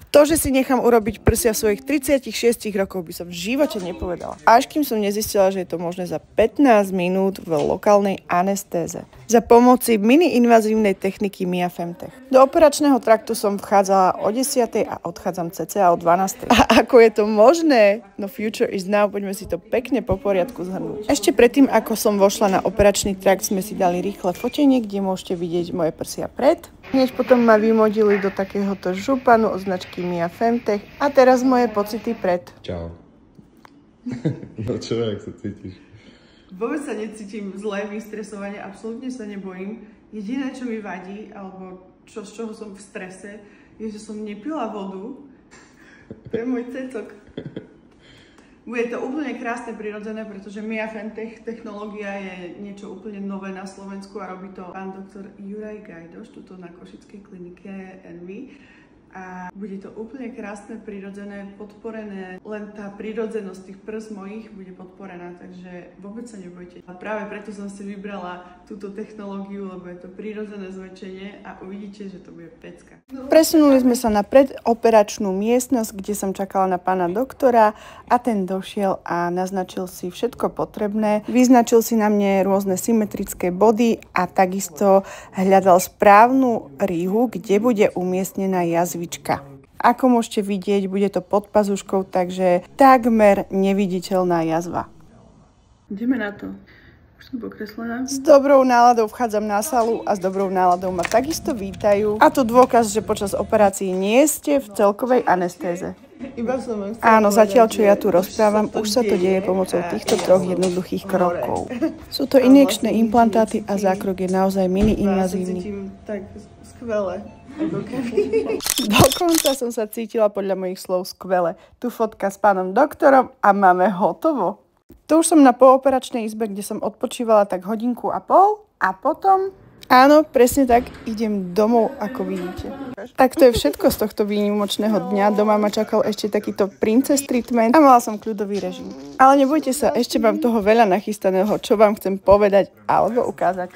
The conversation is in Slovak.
To, že si nechám urobiť prsia v svojich 36 rokov, by som v živote nepovedala. Až kým som nezistila, že je to možné za 15 minút v lokálnej anestéze. Za pomoci mini-invazívnej techniky Mia Femtech. Do operačného traktu som vchádzala o 10. a odchádzam cca o 12. A ako je to možné? No future is now, poďme si to pekne po poriadku zhrnúť. Ešte predtým, ako som vošla na operačný trakt, sme si dali rýchle fotenie, kde môžete vidieť moje prsia pred. Hneď potom ma vymodili do takéhoto županu od značky Mia Femtech a teraz moje pocity pred. Čau. No čo, jak sa cítiš? Vôbec sa necítim zle, vystresovane, absolútne sa nebojím. Jediné, čo mi vadí, alebo z čoho som v strese, je, že som nepila vodu. To je môj cecok. Bude to úplne krásne, prirodzené, pretože Mia Femtech technológia je niečo úplne nové na Slovensku a robí to pán doktor Juraj Gajdoš, tuto na Košickej klinike Envy. A bude to úplne krásne, prirodzené, podporené. Len tá prirodzenosť tých prs mojich bude podporená, takže vôbec sa nebojte. A práve preto som si vybrala túto technológiu, lebo je to prirodzené zväčšenie a uvidíte, že to bude pecka. Presunuli sme sa na predoperačnú miestnosť, kde som čakala na pána doktora a ten došiel a naznačil si všetko potrebné. Vyznačil si na mne rôzne symetrické body a takisto hľadal správnu rýhu, kde bude umiestnená jazvička. Ako môžete vidieť, bude to pod pazuškou, takže takmer neviditeľná jazva. Ideme na to. Už som pokreslená. S dobrou náladou vchádzam na salu a s dobrou náladou ma takisto vítajú. A tu dôkaz, že počas operácií nie ste v celkovej anestéze. Áno, zatiaľ, čo ja tu rozprávam, už sa to deje pomocou týchto troch jednoduchých krokov. Sú to injekčné implantáty a zákrok je naozaj mini-invazívny. Tak skvelé. Dokonca som sa cítila podľa mojich slov skvele. Tu fotka s pánom doktorom a máme hotovo. Tu už som na pooperačnej izbe, kde som odpočívala tak hodinku a pol a potom... Áno, presne tak, idem domov, ako vidíte. Tak to je všetko z tohto výnimočného dňa. Doma ma čakal ešte takýto princess treatment a mala som kľudový režim. Ale nebojte sa, ešte mám toho veľa nachystaného, čo vám chcem povedať alebo ukázať.